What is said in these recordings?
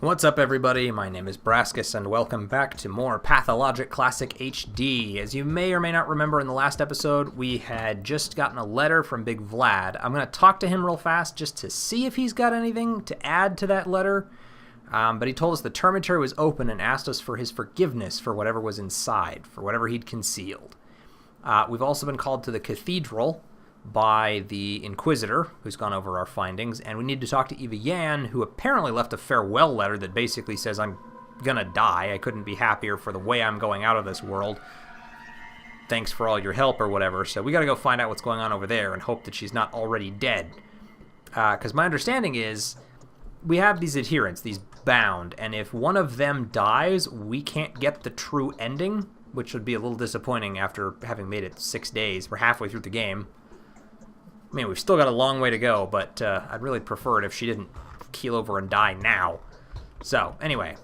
What's up, everybody? My name is Brascus, and welcome back to more Pathologic Classic HD. As you may or may not remember, in the last episode, we had just gotten a letter from Big Vlad. I'm going to talk to him real fast just to see if he's got anything to add to that letter. But he told us the termitary was open and asked us for his forgiveness for whatever was inside, for whatever he'd concealed. We've also been called to the cathedral by the Inquisitor, who's gone over our findings, and we need to talk to Eva Yan, who apparently left a farewell letter that basically says, I'm gonna die, I couldn't be happier for the way I'm going out of this world. Thanks for all your help, or whatever. So we gotta go find out what's going on over there and hope that she's not already dead. Because my understanding is, we have these adherents, these bound, and if one of them dies, we can't get the true ending, which would be a little disappointing after having made it 6 days. We're halfway through the game. I mean, we've still got a long way to go, but I'd really prefer it if she didn't keel over and die now. So, anyway.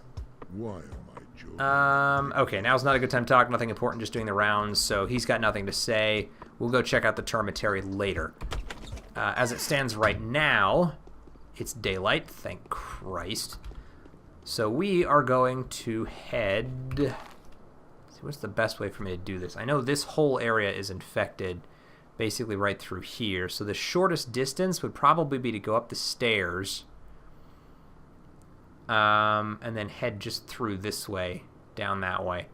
Why am I joking? Okay, now's not a good time to talk. Nothing important, just doing the rounds, so he's got nothing to say. We'll go check out the termitary later. As it stands right now, it's daylight, thank Christ. So we are going to head... Let's see, what's the best way for me to do this? I know this whole area is infected, basically right through here. So the shortest distance would probably be to go up the stairs and then head just through this way, down that way.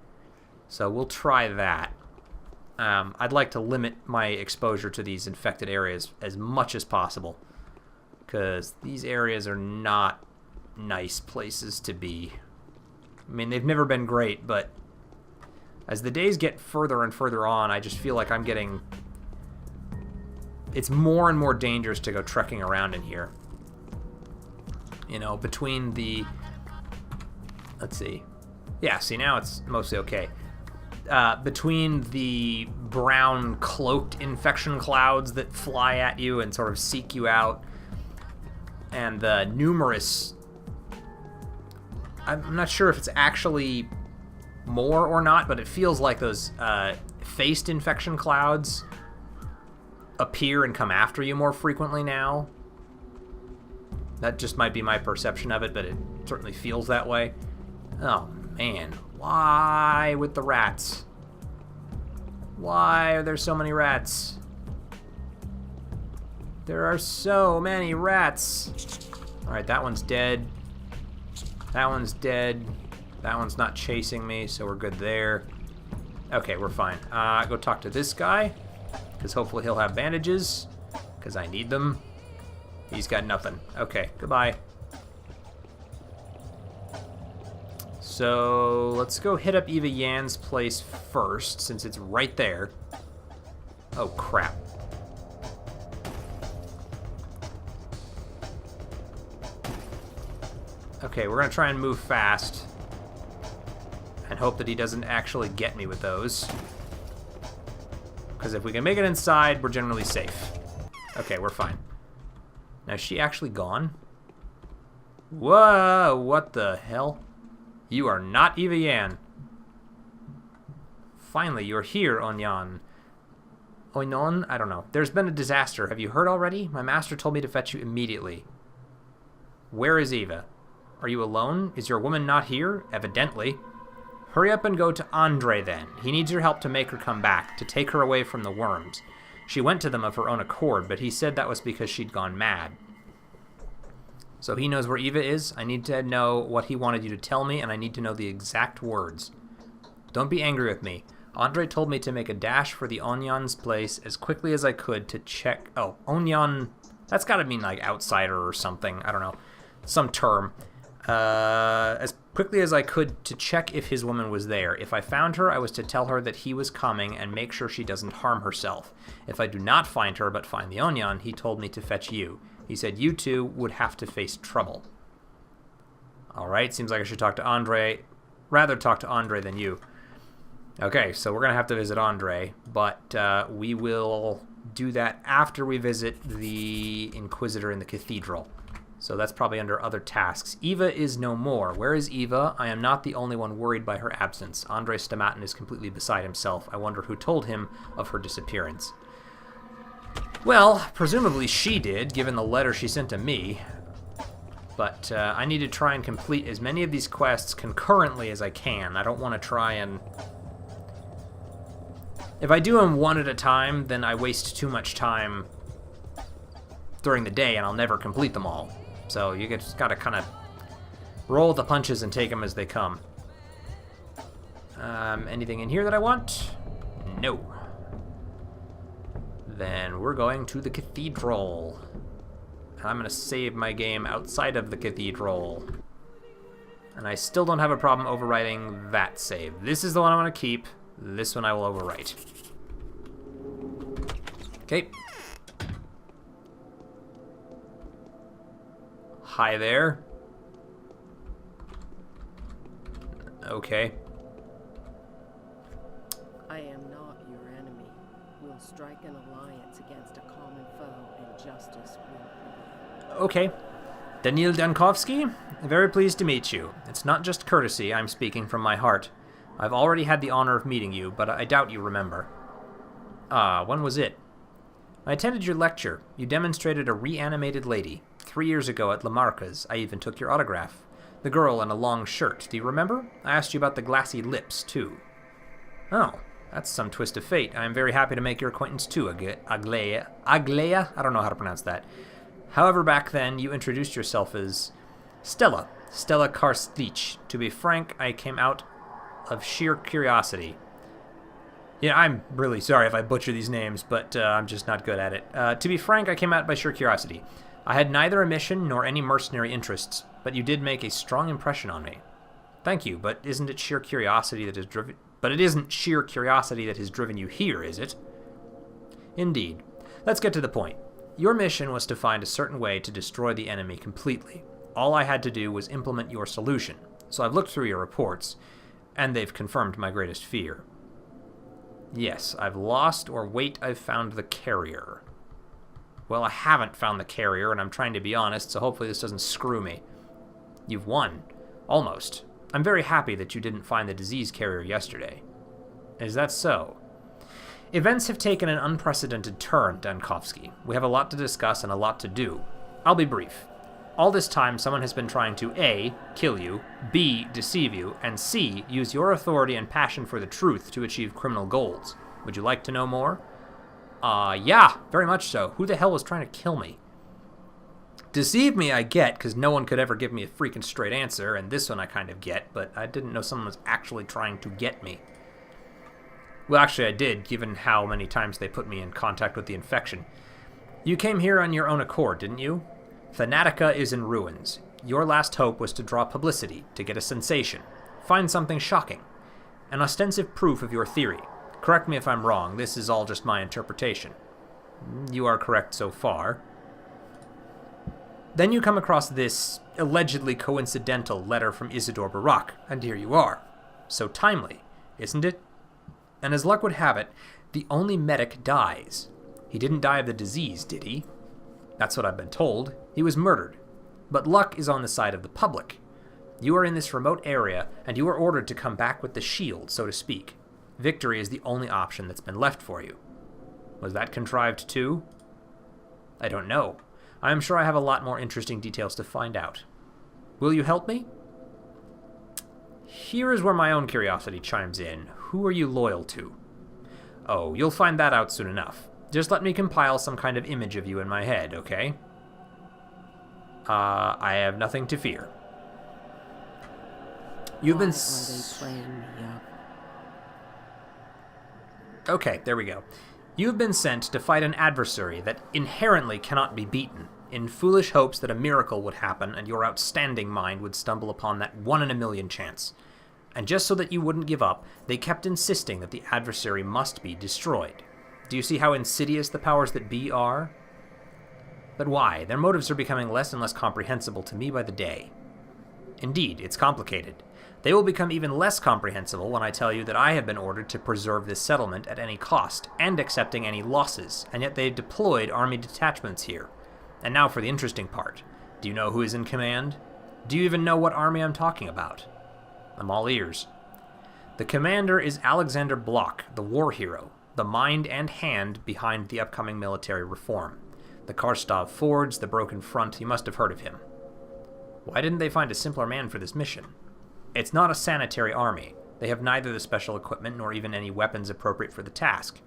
So we'll try that. I'd like to limit my exposure to these infected areas as much as possible, because these areas are not nice places to be. I mean, they've never been great, but as the days get further and further on, I just feel like I'm getting... It's more and more dangerous to go trekking around in here. You know, between the... Let's see. Yeah, see, now it's mostly okay. Between the brown cloaked infection clouds that fly at you and sort of seek you out, and the numerous... I'm not sure if it's actually more or not, but it feels like those faced infection clouds appear and come after you more frequently now. That just might be my perception of it, but it certainly feels that way. Oh, man. Why with the rats? Why are there so many rats? There are so many rats. Alright, that one's dead. That one's dead. That one's not chasing me, so we're good there. Okay, we're fine. Go talk to this guy, because hopefully he'll have bandages, because I need them. He's got nothing. Okay, goodbye. So let's go hit up Eva Yan's place first, since it's right there. Oh, crap. Okay, we're going to try and move fast and hope that he doesn't actually get me with those. Because if we can make it inside, we're generally safe. Okay, we're fine. Now, is she actually gone? Whoa, what the hell? You are not Eva Yan. Finally, you're here, Onyan. Oinon? I don't know. There's been a disaster. Have you heard already? My master told me to fetch you immediately. Where is Eva? Are you alone? Is your woman not here? Evidently. Hurry up and go to Andre, then. He needs your help to make her come back, to take her away from the worms. She went to them of her own accord, but he said that was because she'd gone mad. So he knows where Eva is. I need to know what he wanted you to tell me, and I need to know the exact words. Don't be angry with me. Andre told me to make a dash for the Onyan's place as quickly as I could to check... Oh, Onyan... That's gotta mean, like, outsider or something. I don't know. Some term. As quickly as I could to check if his woman was there. If I found her, I was to tell her that he was coming and make sure she doesn't harm herself. If I do not find her but find the Onyan, he told me to fetch you. He said you two would have to face trouble. Alright, seems like I should talk to Andre. Rather talk to Andre than you. Okay, so we're going to have to visit Andre, but we will do that after we visit the Inquisitor in the cathedral. So that's probably under other tasks. Eva is no more. Where is Eva? I am not the only one worried by her absence. Andre Stamatin is completely beside himself. I wonder who told him of her disappearance. Well, presumably she did, given the letter she sent to me. But I need to try and complete as many of these quests concurrently as I can. I don't want to try and... If I do them one at a time, then I waste too much time during the day and I'll never complete them all. So you just gotta kind of roll with the punches and take them as they come. Anything in here that I want? No. Then we're going to the cathedral. I'm going to save my game outside of the cathedral. And I still don't have a problem overwriting that save. This is the one I want to keep. This one I will overwrite. Okay. Hi there. Okay. I am not your enemy. We'll strike an alliance against a common foe, and justice will prevail. Okay. Daniil Dankovsky, very pleased to meet you. It's not just courtesy, I'm speaking from my heart. I've already had the honor of meeting you, but I doubt you remember. When was it? I attended your lecture. You demonstrated a reanimated lady. 3 years ago at Lamarca's, I even took your autograph. The girl in a long shirt, do you remember? I asked you about the glassy lips, too. Oh, that's some twist of fate. I am very happy to make your acquaintance too, Aglaia. Aglaia? I don't know how to pronounce that. However, back then, you introduced yourself as Stella Karstich. To be frank, I came out of sheer curiosity. Yeah, I'm really sorry if I butcher these names, but I'm just not good at it. To be frank, I came out by sheer curiosity. I had neither a mission nor any mercenary interests, but you did make a strong impression on me. Thank you, but isn't it sheer curiosity that has driven... But it isn't sheer curiosity that has driven you here, is it? Indeed. Let's get to the point. Your mission was to find a certain way to destroy the enemy completely. All I had to do was implement your solution. So I've looked through your reports, and they've confirmed my greatest fear. Yes, I've lost, or wait, I've found the carrier. Well, I haven't found the carrier, and I'm trying to be honest, so hopefully this doesn't screw me. You've won. Almost. I'm very happy that you didn't find the disease carrier yesterday. Is that so? Events have taken an unprecedented turn, Dankovsky. We have a lot to discuss and a lot to do. I'll be brief. All this time, someone has been trying to A, kill you, B, deceive you, and C, use your authority and passion for the truth to achieve criminal goals. Would you like to know more? Yeah, very much so. Who the hell was trying to kill me? Deceive me, I get, because no one could ever give me a freaking straight answer, and this one I kind of get, but I didn't know someone was actually trying to get me. Well, actually I did, given how many times they put me in contact with the infection. You came here on your own accord, didn't you? Thanatica is in ruins. Your last hope was to draw publicity, to get a sensation. Find something shocking. An ostensive proof of your theory. Correct me if I'm wrong, this is all just my interpretation. You are correct so far. Then you come across this allegedly coincidental letter from Isidore Barak, and here you are. So timely, isn't it? And as luck would have it, the only medic dies. He didn't die of the disease, did he? That's what I've been told. He was murdered. But luck is on the side of the public. You are in this remote area, and you are ordered to come back with the shield, so to speak. Victory is the only option that's been left for you. Was that contrived too? I don't know. I am sure I have a lot more interesting details to find out. Will you help me? Here is where my own curiosity chimes in. Who are you loyal to? Oh, you'll find that out soon enough. Just let me compile some kind of image of you in my head, okay? I have nothing to fear. You've been... Why are they playing me up? Okay, there we go. You've been sent to fight an adversary that inherently cannot be beaten, in foolish hopes that a miracle would happen and your outstanding mind would stumble upon that 1 in a million chance. And just so that you wouldn't give up, they kept insisting that the adversary must be destroyed. Do you see how insidious the powers that be are? But why? Their motives are becoming less and less comprehensible to me by the day. Indeed, it's complicated. They will become even less comprehensible when I tell you that I have been ordered to preserve this settlement at any cost, and accepting any losses, and yet they deployed army detachments here. And now for the interesting part. Do you know who is in command? Do you even know what army I'm talking about? I'm all ears. The commander is Alexander Bloch, the war hero, the mind and hand behind the upcoming military reform. The Karstov Fords, the Broken Front, you must have heard of him. Why didn't they find a simpler man for this mission? It's not a sanitary army. They have neither the special equipment nor even any weapons appropriate for the task.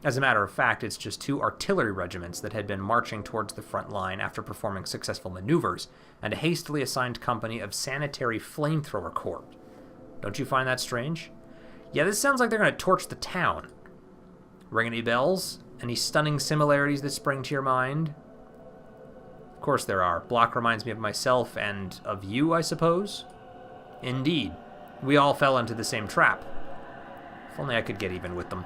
As a matter of fact, it's just 2 artillery regiments that had been marching towards the front line after performing successful maneuvers, and a hastily assigned company of sanitary flamethrower corps. Don't you find that strange? Yeah, this sounds like they're going to torch the town. Ring any bells? Any stunning similarities that spring to your mind? Of course there are. Block reminds me of myself and of you, I suppose? Indeed. We all fell into the same trap. If only I could get even with them.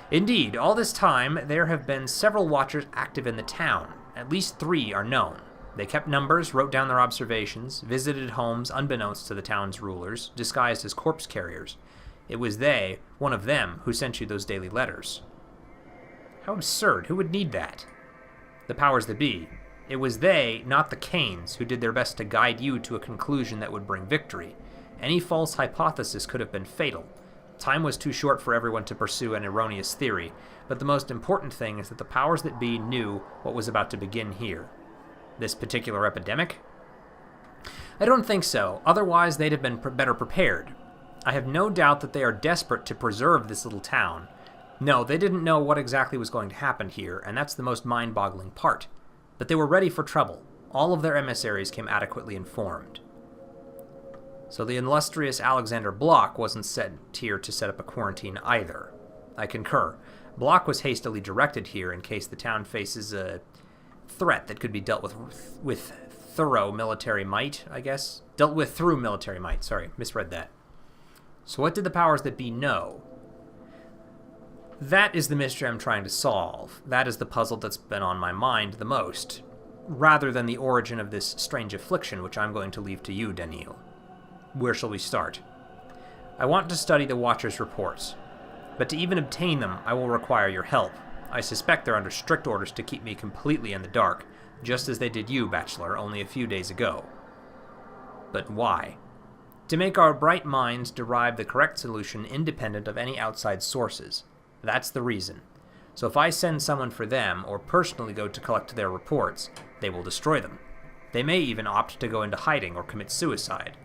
Indeed, all this time, there have been several watchers active in the town. At least 3 are known. They kept numbers, wrote down their observations, visited homes unbeknownst to the town's rulers, disguised as corpse carriers. It was they, one of them, who sent you those daily letters. How absurd. Who would need that? The powers that be. It was they, not the Canes, who did their best to guide you to a conclusion that would bring victory. Any false hypothesis could have been fatal. Time was too short for everyone to pursue an erroneous theory, but the most important thing is that the powers that be knew what was about to begin here. This particular epidemic? I don't think so, otherwise they'd have been better prepared. I have no doubt that they are desperate to preserve this little town. No, they didn't know what exactly was going to happen here, and that's the most mind-boggling part. But they were ready for trouble. All of their emissaries came adequately informed. So the illustrious Alexander Block wasn't sent here to set up a quarantine either. I concur. Block was hastily directed here in case the town faces a threat that could be dealt with thorough military might, I guess? Dealt with through military might. Sorry, misread that. So what did the powers that be know? That is the mystery I'm trying to solve. That is the puzzle that's been on my mind the most, rather than the origin of this strange affliction, which I'm going to leave to you, Daniil. Where shall we start? I want to study the Watcher's reports, but to even obtain them, I will require your help. I suspect they're under strict orders to keep me completely in the dark, just as they did you, Bachelor, only a few days ago. But why? To make our bright minds derive the correct solution independent of any outside sources. That's the reason. So if I send someone for them, or personally go to collect their reports, they will destroy them. They may even opt to go into hiding or commit suicide.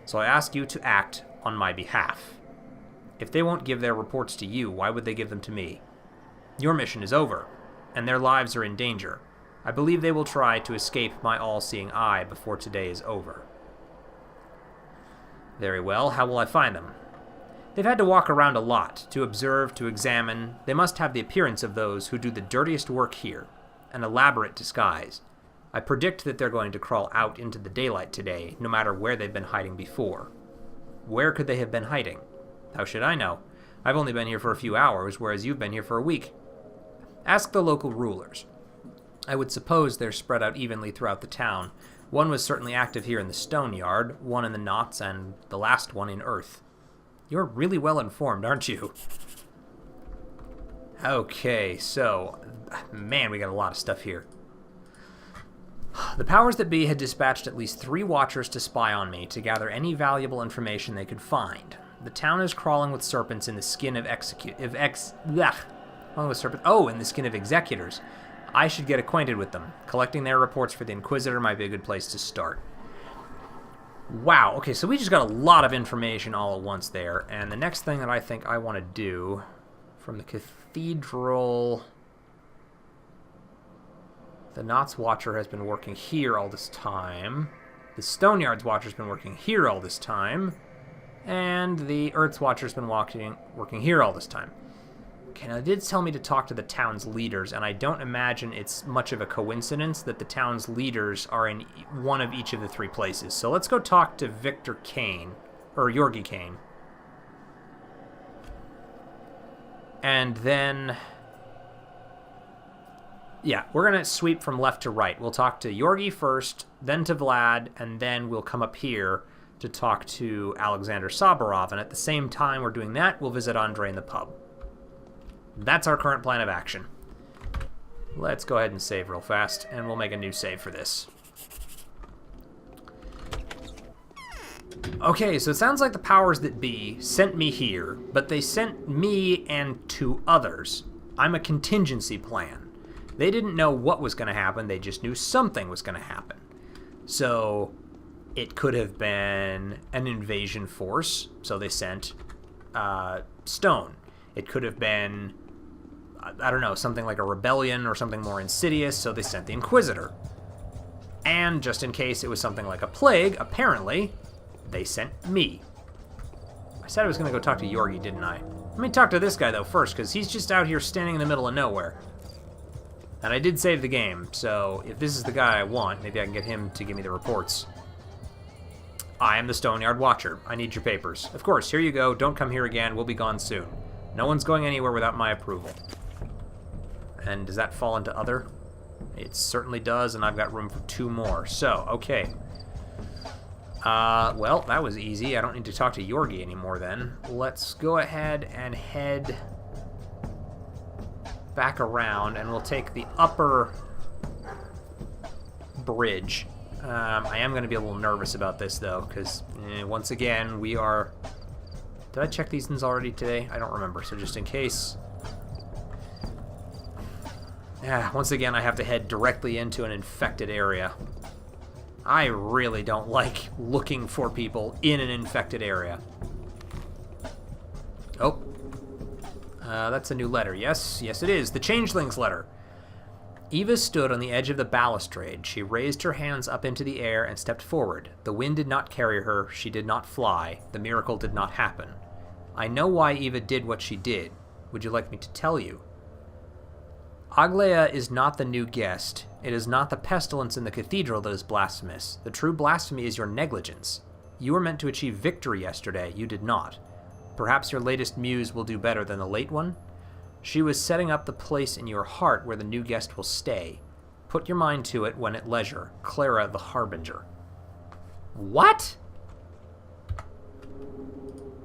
So I ask you to act on my behalf. If they won't give their reports to you, why would they give them to me? Your mission is over, and their lives are in danger. I believe they will try to escape my all-seeing eye before today is over. Very well, how will I find them? They've had to walk around a lot, to observe, to examine. They must have the appearance of those who do the dirtiest work here, an elaborate disguise. I predict that they're going to crawl out into the daylight today, no matter where they've been hiding before. Where could they have been hiding? How should I know? I've only been here for a few hours, whereas you've been here for a week. Ask the local rulers. I would suppose they're spread out evenly throughout the town. One was certainly active here in the stone yard, one in the knots, and the last one in earth. You're really well informed, aren't you? Okay, so... man, we got a lot of stuff here. The powers that be had dispatched at least 3 watchers to spy on me to gather any valuable information they could find. The town is crawling with serpents in the skin of in the skin of executors. I should get acquainted with them. Collecting their reports for the Inquisitor might be a good place to start. Wow, okay, so we just got a lot of information all at once there, and the next thing that I think I want to do from the cathedral... The Knots Watcher has been working here all this time. The Stoneyards Watcher's been working here all this time. And the Earth's Watcher's been working here all this time. Okay, now it did tell me to talk to the town's leaders, and I don't imagine it's much of a coincidence that the town's leaders are in one of each of the 3 places. So let's go talk to Victor Kane, or Yorgi Kane. And then... yeah, we're going to sweep from left to right. We'll talk to Yorgi first, then to Vlad, and then we'll come up here to talk to Alexander Sabarov. And at the same time we're doing that, we'll visit Andre in the pub. That's our current plan of action. Let's go ahead and save real fast, and we'll make a new save for this. Okay, so it sounds like the powers that be sent me here, but they sent me and 2 others. I'm a contingency plan. They didn't know what was going to happen, they just knew something was going to happen. So, It could have been an invasion force, so they sent stone. It could have been, I don't know, something like a rebellion or something more insidious, so they sent the Inquisitor. And just in case it was something like a plague, apparently, they sent me. I said I was going to go talk to Yorgi, didn't I? Let me talk to this guy, though, first, because he's just out here standing in the middle of nowhere. And I did save the game, so if this is the guy I want, maybe I can get him to give me the reports. I am the Stoneyard Watcher. I need your papers. Of course, here you go. Don't come here again. We'll be gone soon. No one's going anywhere without my approval. And does that fall into other? It certainly does, and I've got room for 2 more. So, okay. Well, that was easy. I don't need to talk to Yorgi anymore then. Let's go ahead and head back around, and we'll take the upper bridge. I am going to be a little nervous about this, though, because, once again, we are... Did I check these things already today? I don't remember, so just in case... Yeah, once again, I have to head directly into an infected area. I really don't like looking for people in an infected area. Oh. That's a new letter. Yes, yes it is. The Changeling's letter. Eva stood on the edge of the balustrade. She raised her hands up into the air and stepped forward. The wind did not carry her. She did not fly. The miracle did not happen. I know why Eva did what she did. Would you like me to tell you? Aglaea is not the new guest. It is not the pestilence in the cathedral that is blasphemous. The true blasphemy is your negligence. You were meant to achieve victory yesterday. You did not. Perhaps your latest muse will do better than the late one? She was setting up the place in your heart where the new guest will stay. Put your mind to it when at leisure. Clara the Harbinger. What?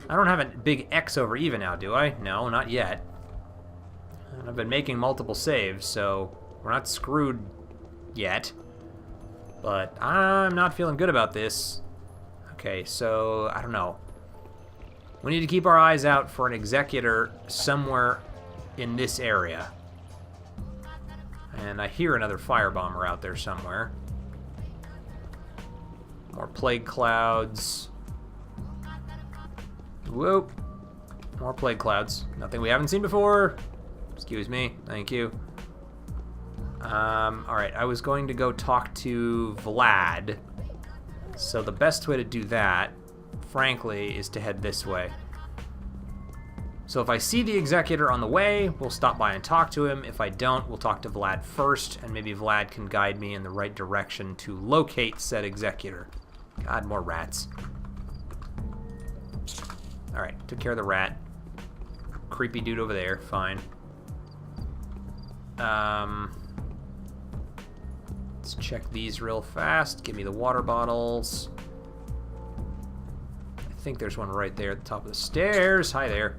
I don't have a big X over Eva now, do I? No, not yet. And I've been making multiple saves, so we're not screwed yet. But I'm not feeling good about this. Okay, so, I don't know. We need to keep our eyes out for an Executor somewhere in this area. And I hear another firebomber out there somewhere. More plague clouds. Whoop. More plague clouds. Nothing we haven't seen before. Excuse me. Thank you. Alright, I was going to go talk to Vlad. So the best way to do that, frankly, is to head this way. So if I see the Executor on the way, we'll stop by and talk to him. If I don't, we'll talk to Vlad first, and maybe Vlad can guide me in the right direction to locate said Executor. God, more rats. Alright, took care of the rat. Creepy dude over there, fine. Let's check these real fast. Give me the water bottles. I think there's one right there at the top of the stairs. Hi there.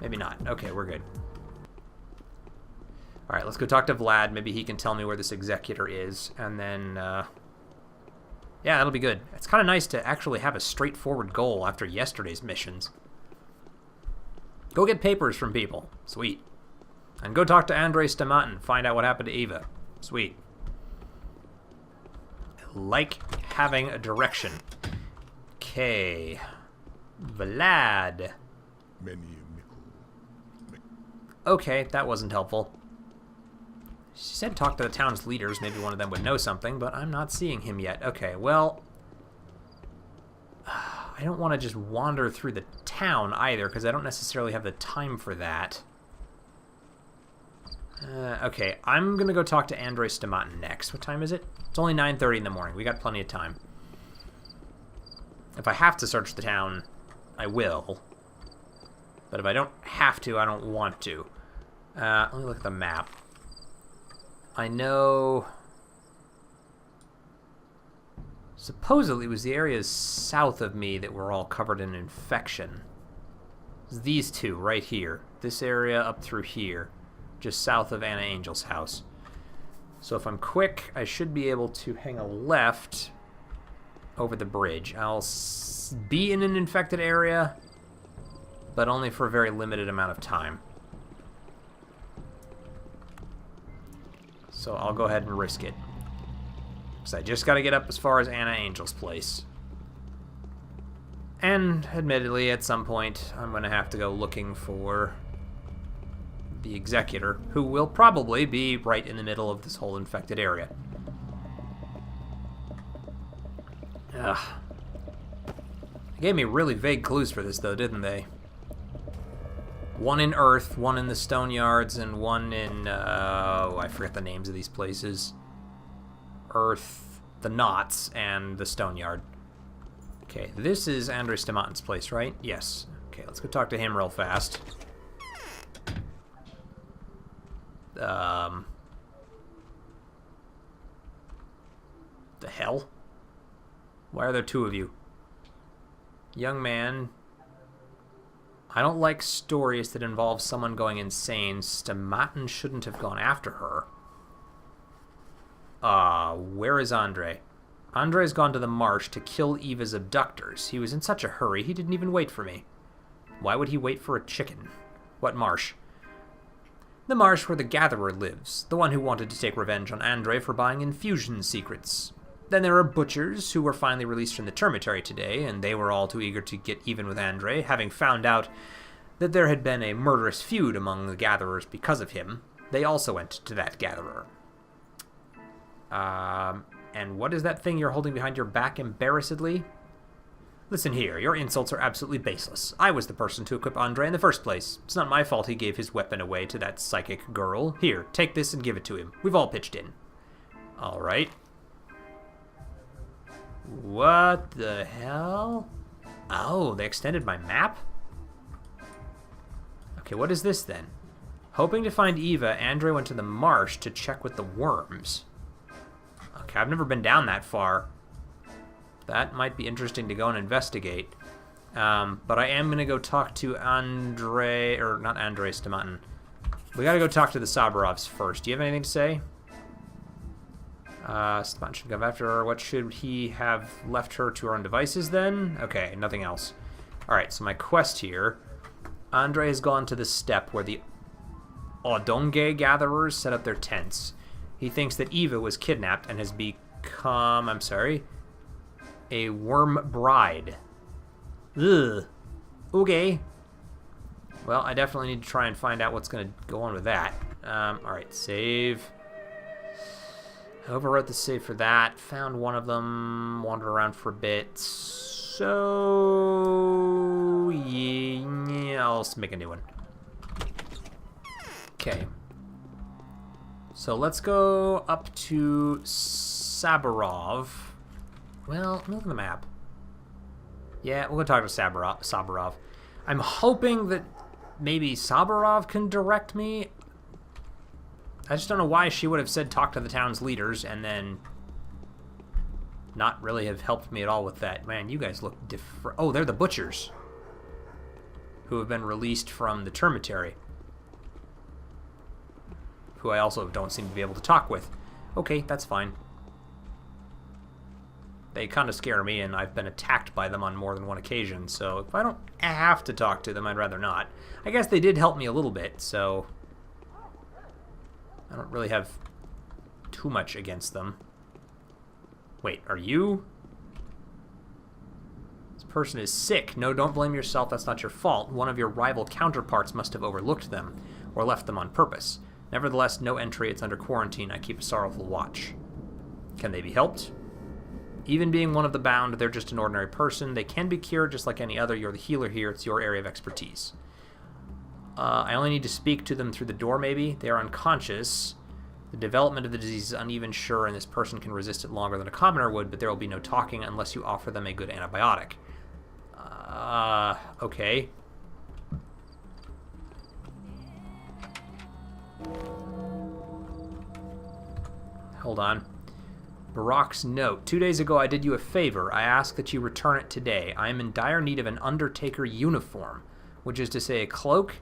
Maybe not. Okay, we're good. Alright, let's go talk to Vlad. Maybe he can tell me where this Executor is. And then, yeah, that'll be good. It's kind of nice to actually have a straightforward goal after yesterday's missions. Go get papers from people. Sweet. And go talk to Andre Stamat and find out what happened to Eva. Sweet. Like having a Okay. Vlad. Okay, that wasn't helpful. She said talk to the town's leaders. Maybe one of them would know something, but I'm not seeing him yet. Okay, well... I don't want to just wander through the town either, because I don't necessarily have the time for that. Okay, I'm going to go talk to Andre Stamat next. What time is it? It's only 9:30 in the morning. We got plenty of time. If I have to search the town, I will. But if I don't have to, I don't want to. Let me look at the map. I know... Supposedly it was the areas south of me that were all covered in infection. These two right here. This area up through here. Just south of Anna Angel's house. So if I'm quick, I should be able to hang a left over the bridge. I'll be in an infected area, but only for a very limited amount of time. So I'll go ahead and risk it. Because I just got to get up as far as Anna Angel's place. And, admittedly, at some point, I'm going to have to go looking for the Executor, who will probably be right in the middle of this whole infected area. Ugh. They gave me really vague clues for this, though, didn't they? One in Earth, one in the Stone Yards, and one in, oh, I forget the names of these places. Earth, the Knots, and the Stone Yard. Okay, this is Andre Stamatin's place, right? Yes. Okay, let's go talk to him real fast. The hell? Why are there two of you? Young man. I don't like stories that involve someone going insane. Stamatin shouldn't have gone after her. Where is Andre? Andre's gone to the marsh to kill Eva's abductors. He was in such a hurry, he didn't even wait for me. Why would he wait for a chicken? What marsh? The marsh where the Gatherer lives, the one who wanted to take revenge on Andre for buying infusion secrets. Then there are butchers who were finally released from the termitary today, and they were all too eager to get even with Andre, having found out that there had been a murderous feud among the Gatherers because of him. They also went to that Gatherer. And what is that thing you're holding behind your back embarrassedly? Listen here, your insults are absolutely baseless. I was the person to equip Andre in the first place. It's not my fault he gave his weapon away to that psychic girl. Here, take this and give it to him. We've all pitched in. Alright. What the hell? Oh, they extended my map? Okay, what is this then? Hoping to find Eva, Andre went to the marsh to check with the worms. Okay, I've never been down that far. That might be interesting to go and investigate. But I am going to go talk to Andre, or not Andre, Stamatin. We got to go talk to the Sabarovs first. Do you have anything to say? Stamatin should come after her. What should he have left her to her own devices then? Okay, nothing else. Alright, so my quest here. Andre has gone to the steppe where the Odonge gatherers set up their tents. He thinks that Eva was kidnapped and has become, I'm sorry, a worm bride. Ugh. Okay. Well, I definitely need to try and find out what's going to go on with that. Alright, save. I overwrote the save for that. Found one of them. Wandered around for a bit. So, yeah, I'll make a new one. Okay. So let's go up to Sabarov. Well, look at the map. Yeah, we'll go talk to Sabarov. I'm hoping that maybe Sabarov can direct me. I just don't know why she would have said talk to the town's leaders and then not really have helped me at all with that. Man, you guys look different. Oh, they're the butchers who have been released from the termitary, who I also don't seem to be able to talk with. Okay, that's fine. They kind of scare me, and I've been attacked by them on more than one occasion, so if I don't have to talk to them, I'd rather not. I guess they did help me a little bit, so I don't really have too much against them. Wait, are you? This person is sick. No, don't blame yourself. That's not your fault. One of your rival counterparts must have overlooked them, or left them on purpose. Nevertheless, no entry. It's under quarantine. I keep a sorrowful watch. Can they be helped? Even being one of the bound, they're just an ordinary person. They can be cured just like any other. You're the healer here. It's your area of expertise. I only need to speak to them through the door, maybe. They are unconscious. The development of the disease is uneven, sure, and this person can resist it longer than a commoner would, but there will be no talking unless you offer them a good antibiotic. Okay. Hold on. Barak's note. 2 days ago, I did you a favor. I ask that you return it today. I am in dire need of an Undertaker uniform, which is to say a cloak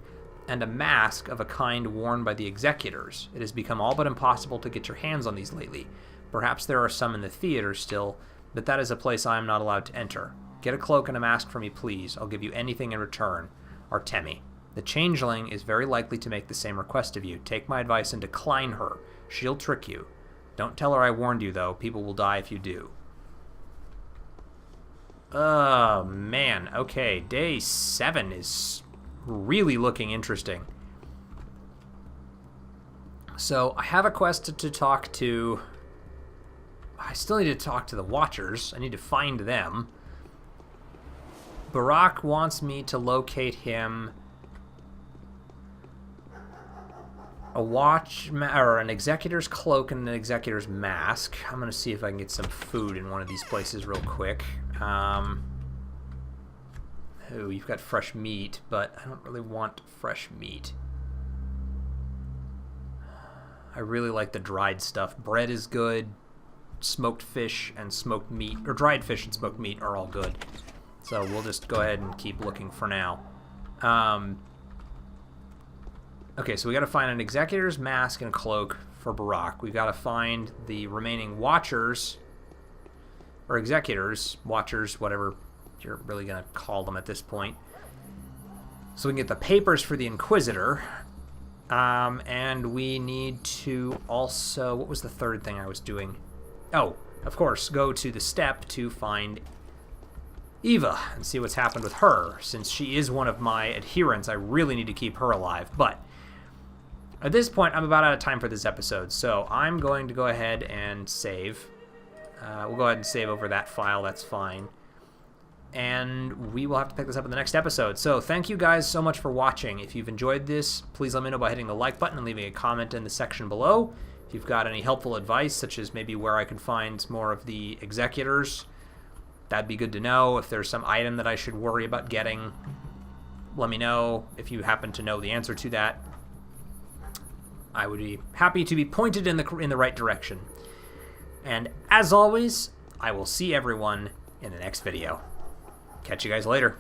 and a mask of a kind worn by the executors. It has become all but impossible to get your hands on these lately. Perhaps there are some in the theater still, but that is a place I am not allowed to enter. Get a cloak and a mask for me, please. I'll give you anything in return. Artemi. The changeling is very likely to make the same request of you. Take my advice and decline her. She'll trick you. Don't tell her I warned you, though. People will die if you do. Oh, man. Okay, day 7 is really looking interesting. So, I have a quest to talk to... I still need to talk to the Watchers. I need to find them. Barack wants me to locate him... an Executor's cloak and an Executor's mask. I'm going to see if I can get some food in one of these places real quick. Oh, you've got fresh meat, but I don't really want fresh meat. I really like the dried stuff. Bread is good. Smoked fish and smoked meat, or dried fish and smoked meat are all good. So we'll just go ahead and keep looking for now. Okay, so we got to find an Executor's mask and cloak for Barack. We've got to find the remaining Watchers, or Executors, Watchers, whatever you're really going to call them at this point. So we can get the papers for the Inquisitor. And we need to also... What was the third thing I was doing? Oh, of course, go to the step to find Eva and see what's happened with her. Since she is one of my adherents, I really need to keep her alive. But at this point, I'm about out of time for this episode, so I'm going to go ahead and save. We'll go ahead and save over that file, that's fine. And we will have to pick this up in the next episode. So thank you guys so much for watching. If you've enjoyed this, please let me know by hitting the like button and leaving a comment in the section below. If you've got any helpful advice, such as maybe where I can find more of the Executors, that'd be good to know. If there's some item that I should worry about getting, let me know. If you happen to know the answer to that, I would be happy to be pointed in the right direction. And as always, I will see everyone in the next video. Catch you guys later.